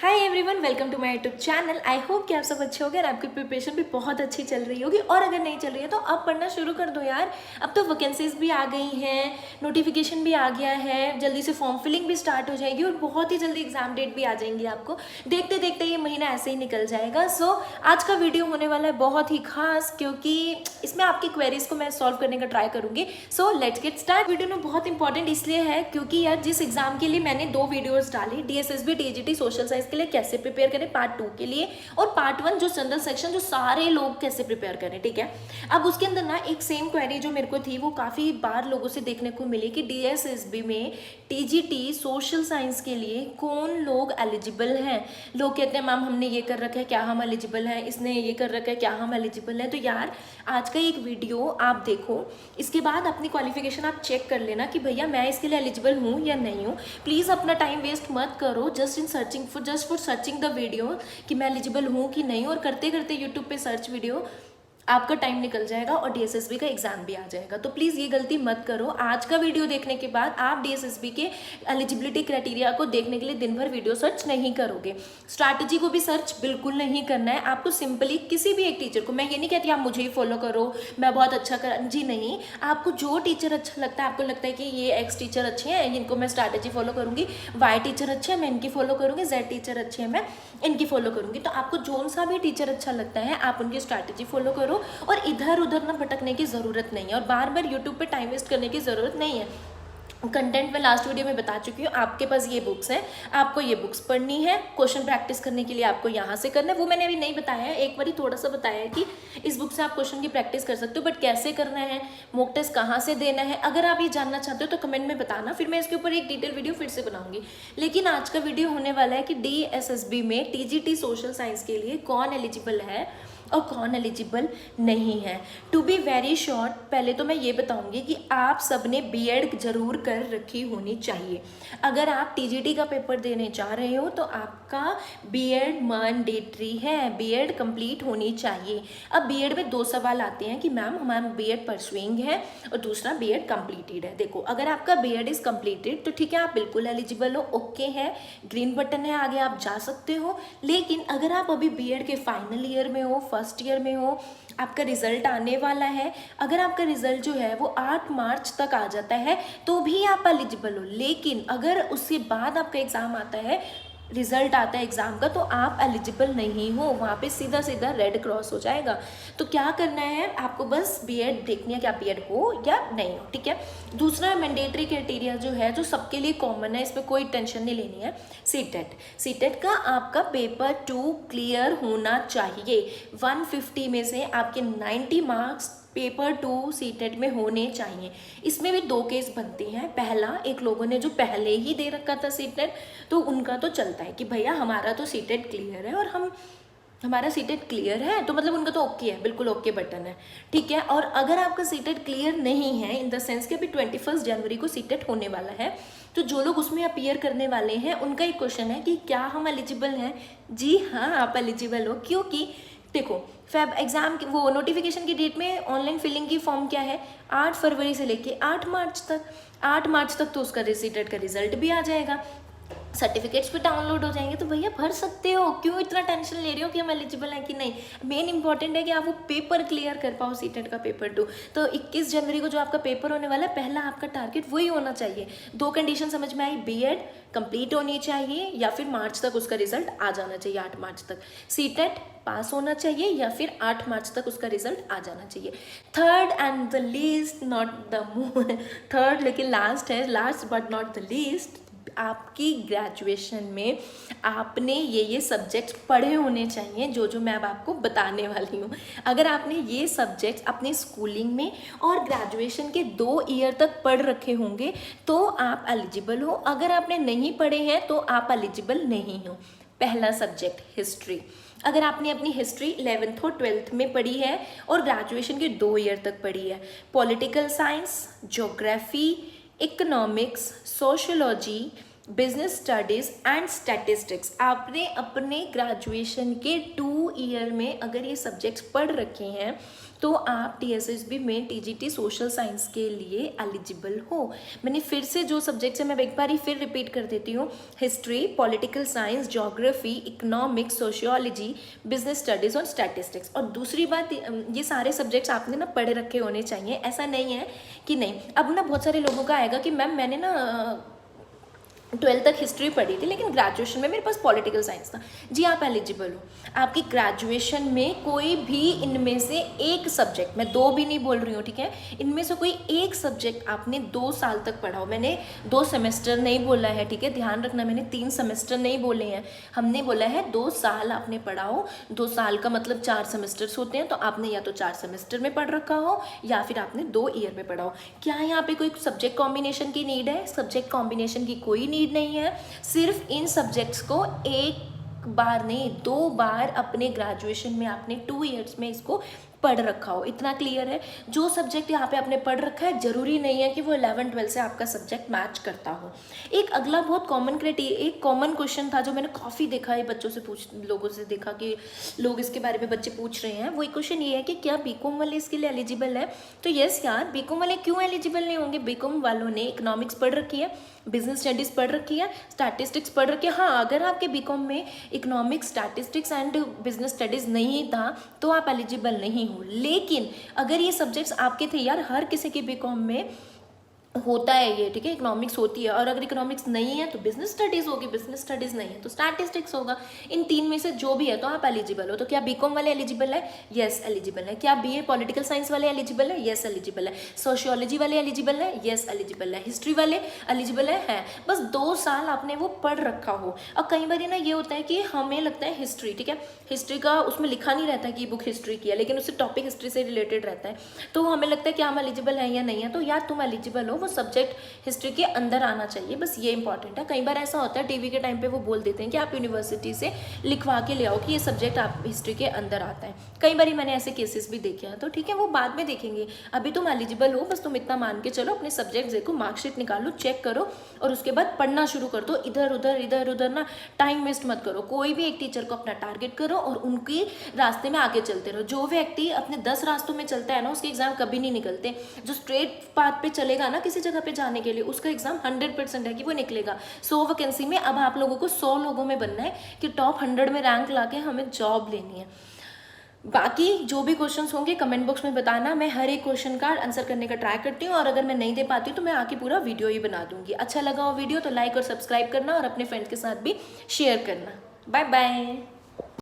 Hi everyone, welcome to my YouTube channel. I hope कि आप सब अच्छे होंगे और आपकी प्रिपरेशन भी बहुत अच्छी चल रही होगी। और अगर नहीं चल रही है तो अब पढ़ना शुरू कर दो यार। अब तो वैकेंसीज भी आ गई हैं, नोटिफिकेशन भी आ गया है, जल्दी से फॉर्म फिलिंग भी स्टार्ट हो जाएगी और बहुत ही जल्दी एग्जाम डेट भी आ जाएंगी आपको। देखते देखते ये महीना ऐसे ही निकल जाएगा। सो आज का वीडियो होने वाला है बहुत ही खास, क्योंकि इसमें आपकी क्वेरीज को मैं सॉल्व करने का ट्राई करूंगी। So let's get start. Video में बहुत इंपॉर्टेंट इसलिए है क्योंकि यार जिस एग्जाम के लिए मैंने 2 वीडियोस डाली, DSSB TGT सोशल साइंस के लिए कैसे प्रिपेयर करें पार्ट 2 के लिए, और पार्ट 1 जो जनरल सेक्शन जो सारे लोग कैसे प्रिपेयर करें, ठीक है। अब उसके अंदर ना एक सेम क्वेरी जो मेरे को थी वो काफ़ी बार लोगों से देखने को मिली कि DSSB में TGT सोशल साइंस के लिए कौन लोग एलिजिबल हैं। लोग कहते हैं मैम हमने ये कर रखा है, क्या हम एलिजिबल हैं, इसने ये कर रखा है, क्या हम एलिजिबल हैं। तो यार आज का एक वीडियो आप देखो, इसके बाद अपनी क्वालिफिकेशन आप चेक कर लेना कि भैया मैं इसके लिए एलिजिबल हूँ या नहीं हूँ। प्लीज़ अपना टाइम वेस्ट मत करो just for searching the video कि मैं एलिजिबल हूँ कि नहीं, और करते करते यूट्यूब पे सर्च वीडियो आपका टाइम निकल जाएगा और DSSB का एग्जाम भी आ जाएगा। तो प्लीज़ ये गलती मत करो। आज का वीडियो देखने के बाद आप DSSB के एलिजिबिलिटी क्राइटेरिया को देखने के लिए दिन भर वीडियो सर्च नहीं करोगे। स्ट्रैटेजी को भी सर्च बिल्कुल नहीं करना है आपको। सिंपली किसी भी एक टीचर को, मैं ये नहीं कहती आप मुझे ही फॉलो करो, मैं बहुत अच्छा कर जी नहीं, आपको जो टीचर अच्छा लगता है, आपको लगता है कि ये X टीचर अच्छे हैं इनको मैं स्ट्रैटेजी फॉलो करूँगी, Y टीचर अच्छे हैं मैं इनकी फॉलो करूँगी, Z टीचर अच्छे हैं मैं इनकी फॉलो करूँगी। तो आपको जो सा भी टीचर अच्छा लगता है आप उनकी स्ट्रैटेजी फॉलो करो और इधर उधर ना भटकने की ज़रूरत नहीं है और बार बार यूट्यूब पे टाइम वेस्ट करने की ज़रूरत नहीं है। कंटेंट मैं लास्ट वीडियो में बता चुकी हूँ। आपके पास ये बुक्स हैं, आपको ये बुक्स पढ़नी है, क्वेश्चन प्रैक्टिस करने के लिए आपको यहाँ से करना है। वो मैंने अभी नहीं बताया है, एक बार थोड़ा सा बताया है कि इस बुक से आप क्वेश्चन की प्रैक्टिस कर सकते हो, बट कैसे करना है, मॉक टेस्ट कहाँ से देना है, अगर आप ये जानना चाहते हो तो कमेंट में बताना, फिर मैं इसके ऊपर एक डिटेल वीडियो फिर से बनाऊंगी। लेकिन आज का वीडियो होने वाला है कि DSSB में TGT सोशल साइंस के लिए कौन एलिजिबल है और कौन एलिजिबल नहीं है। टू बी वेरी शॉर्ट, पहले तो मैं ये बताऊंगी कि आप सबने BEd जरूर कर रखी होनी चाहिए। अगर आप TGT का पेपर देने जा रहे हो तो आपका BEd मैंडेटरी है, BEd कंप्लीट होनी चाहिए। अब BEd में 2 सवाल आते हैं कि मैम हमारा BEd परसुइंग है और दूसरा BEd कंप्लीटेड है। देखो अगर आपका BEd इज कंप्लीटेड तो ठीक है, आप बिल्कुल एलिजिबल हो, ओके है, ग्रीन बटन है, आगे आप जा सकते हो। लेकिन अगर आप अभी BEd के फाइनल ईयर में हो, फर्स्ट ईयर में हो, आपका रिजल्ट आने वाला है, अगर आपका रिजल्ट जो है वो 8 मार्च तक आ जाता है तो भी आप एलिजिबल हो। लेकिन अगर उसके बाद आपका एग्ज़ाम आता है, रिजल्ट आता है एग्ज़ाम का, तो आप एलिजिबल नहीं हो, वहाँ पे सीधा सीधा रेड क्रॉस हो जाएगा। तो क्या करना है आपको, बस BEd देखनी है कि आप BEd हो या नहीं हो, ठीक है। दूसरा मैंडेटरी क्राइटेरिया जो है, जो सबके लिए कॉमन है, इस पर कोई टेंशन नहीं लेनी है, सीटेट का आपका पेपर 2 क्लियर होना चाहिए। 150 में से आपके 90 मार्क्स पेपर 2 सीटेट में होने चाहिए। इसमें भी 2 केस बनते हैं। पहला, एक लोगों ने जो पहले ही दे रखा था सीटेट, तो उनका तो चलता है कि भैया हमारा तो सीटेट क्लियर है और हमारा सीटेट क्लियर है, तो मतलब उनका तो ओके है, बिल्कुल ओके बटन है, ठीक है। और अगर आपका सीटेट क्लियर नहीं है, इन द सेंस कि अभी 21 जनवरी को सीटेट होने वाला है, तो जो लोग उसमें अपीयर करने वाले हैं उनका एक क्वेश्चन है कि क्या हम एलिजिबल हैं। जी हाँ, आप एलिजिबल हो, क्योंकि देखो फेब एग्जाम की वो नोटिफिकेशन की डेट में ऑनलाइन फिलिंग की फॉर्म क्या है, 8 फरवरी से लेके 8 मार्च तक। 8 मार्च तक तो उसका सीटेट का रिजल्ट भी आ जाएगा, सर्टिफिकेट्स भी डाउनलोड हो जाएंगे, तो भैया भर सकते हो। क्यों इतना टेंशन ले रहे हो कि हम एलिजिबल हैं कि नहीं। मेन इंपॉर्टेंट है कि आप वो पेपर क्लियर कर पाओ, सीटेट का पेपर 2। तो 21 जनवरी को जो आपका पेपर होने वाला है, पहला आपका टारगेट वही होना चाहिए। 2 कंडीशन समझ में आई, BEd कंप्लीट होनी चाहिए या फिर मार्च तक उसका रिजल्ट आ जाना चाहिए, 8 मार्च तक। सीटेट पास होना चाहिए या फिर 8 मार्च तक उसका रिजल्ट आ जाना चाहिए। Third and the least not the third लेकिन लास्ट है, last but not the least, आपकी ग्रेजुएशन में आपने ये सब्जेक्ट पढ़े होने चाहिए जो जो मैं अब आपको बताने वाली हूँ। अगर आपने ये सब्जेक्ट अपनी स्कूलिंग में और ग्रेजुएशन के 2 ईयर तक पढ़ रखे होंगे तो आप एलिजिबल हो। अगर आपने नहीं पढ़े हैं तो आप एलिजिबल नहीं हो। पहला सब्जेक्ट हिस्ट्री, अगर आपने अपनी हिस्ट्री 11th और 12th में पढ़ी है और ग्रेजुएशन के 2 ईयर तक पढ़ी है। Political science, geography, economics, sociology, business studies and statistics आपने अपने ग्रेजुएशन के 2 ईयर में अगर ये सब्जेक्ट्स पढ़ रखे हैं तो आप TSSB में TGT सोशल साइंस के लिए एलिजिबल हो। मैंने फिर से जो सब्जेक्ट्स है मैं एक बार ही फिर रिपीट कर देती हूँ, history, political science, geography, economics, sociology, business studies और स्टैटिस्टिक्स। और दूसरी बात, ये सारे सब्जेक्ट्स आपने ना पढ़े रखे होने चाहिए। ऐसा नहीं है कि नहीं, अब ना बहुत सारे लोगों का आएगा कि मैम मैंने ना 12th तक हिस्ट्री पढ़ी थी लेकिन ग्रेजुएशन में मेरे पास पॉलिटिकल साइंस था। जी आप एलिजिबल हो। आपकी ग्रेजुएशन में कोई भी इनमें से एक सब्जेक्ट, मैं 2 भी नहीं बोल रही हूँ, ठीक है, इनमें से कोई एक सब्जेक्ट आपने 2 साल तक पढ़ा हो। मैंने 2 सेमेस्टर नहीं बोला है, ठीक है, ध्यान रखना, मैंने 3 सेमेस्टर नहीं बोले हैं, हमने बोला है 2 साल आपने पढ़ा हो। 2 साल का मतलब 4 सेमेस्टर्स होते हैं, तो आपने या तो 4 सेमेस्टर में पढ़ रखा हो या फिर आपने 2 ईयर में पढ़ा हो। क्या यहाँ पे कोई सब्जेक्ट कॉम्बिनेशन की नीड है? सब्जेक्ट कॉम्बिनेशन की कोई नीड नहीं है। सिर्फ इन सब्जेक्ट्स को एक बार नहीं 2 बार अपने ग्रेजुएशन में आपने 2 इयर्स में इसको पढ़ रखा हो। इतना क्लियर है? जो सब्जेक्ट यहाँ पे आपने पढ़ रखा है जरूरी नहीं है कि वो 11-12 से आपका सब्जेक्ट मैच करता हो। एक अगला बहुत एक कॉमन क्वेश्चन था जो मैंने काफ़ी देखा है, बच्चों से लोगों से देखा कि लोग इसके बारे में बच्चे पूछ रहे हैं। वो एक क्वेश्चन ये है कि क्या बीकॉम वाले इसके लिए एलिजिबल है? तो यस यार, बीकॉम वाले क्यों एलिजिबल नहीं होंगे? बीकॉम वालों ने इकोनॉमिक्स पढ़ रखी है, बिजनेस स्टडीज़ पढ़ रखी है, स्टैटिस्टिक्स पढ़ रखी है। हाँ, अगर आपके बीकॉम में economics, statistics and business studies नहीं था तो आप एलिजिबल नहीं हो। लेकिन अगर ये सब्जेक्ट्स आपके थे, यार हर किसी के बीकॉम में होता है ये, ठीक है, इकोनॉमिक्स होती है, और अगर इकोनॉमिक्स नहीं है तो बिजनेस स्टडीज़ होगी, बिजनेस स्टडीज़ नहीं है तो स्टैटिस्टिक्स होगा। इन 3 में से जो भी है तो आप एलिजिबल हो। तो क्या बीकॉम वाले एलिजिबल है? यस एलिजिबल है। क्या BA पॉलिटिकल साइंस वाले एलिजिबल है? यस एलिजिबल है। सोशियोलॉजी वाले एलिजिबल है? यस एलिजिबल है। हिस्ट्री वाले एलिजिबल है। बस 2 साल आपने वो पढ़ रखा हो। और कई बार ना ये होता है कि हमें लगता है हिस्ट्री, ठीक है, हिस्ट्री का उसमें लिखा नहीं रहता कि बुक हिस्ट्री की है, लेकिन उससे टॉपिक हिस्ट्री से रिलेटेड रहता है, तो हमें लगता है कि हम एलिजिबल हैं या नहीं है। तो यार तुम एलिजिबल हो, वो सब्जेक्ट हिस्ट्री के अंदर आना चाहिए, बस ये इंपॉर्टेंट है। कई बार ऐसा होता है टीवी के टाइम पे वो बोल देते हैं कि आप यूनिवर्सिटी से लिखवा के ले आओ कि ये सब्जेक्ट आप हिस्ट्री के अंदर आता है। कई बार मैंने ऐसे केसेस भी देखे हैं। तो ठीक है, वो बाद में देखेंगे, अभी तुम एलिजिबल हो, बस तुम इतना मान के चलो, अपने सब्जेक्ट देखो, मार्कशीट निकालो, चेक करो और उसके बाद पढ़ना शुरू कर दो। इधर उधर ना टाइम वेस्ट मत करो। कोई भी एक टीचर को अपना टारगेट करो और उनके रास्ते में आगे चलते रहो। जो व्यक्ति अपने 10 रास्तों में चलता है ना, उसके एग्जाम कभी नहीं निकलते। जो स्ट्रेट पाथ पे चलेगा ना किसी जगह पे जाने के लिए, उसका एग्जाम 100% है कि वो निकलेगा। 100 वैकेंसी में अब आप लोगों को 100 लोगों में बनना है कि टॉप 100 में रैंक लाके हमें जॉब लेनी है। बाकी जो भी क्वेश्चंस होंगे कमेंट बॉक्स में बताना, मैं हर एक क्वेश्चन का आंसर करने का ट्राई करती हूँ, और अगर मैं नहीं दे पाती हूँ तो मैं आके पूरा वीडियो ही बना दूंगी। अच्छा लगा वो वीडियो तो लाइक और सब्सक्राइब करना और अपने फ्रेंड्स के साथ भी शेयर करना। Bye bye.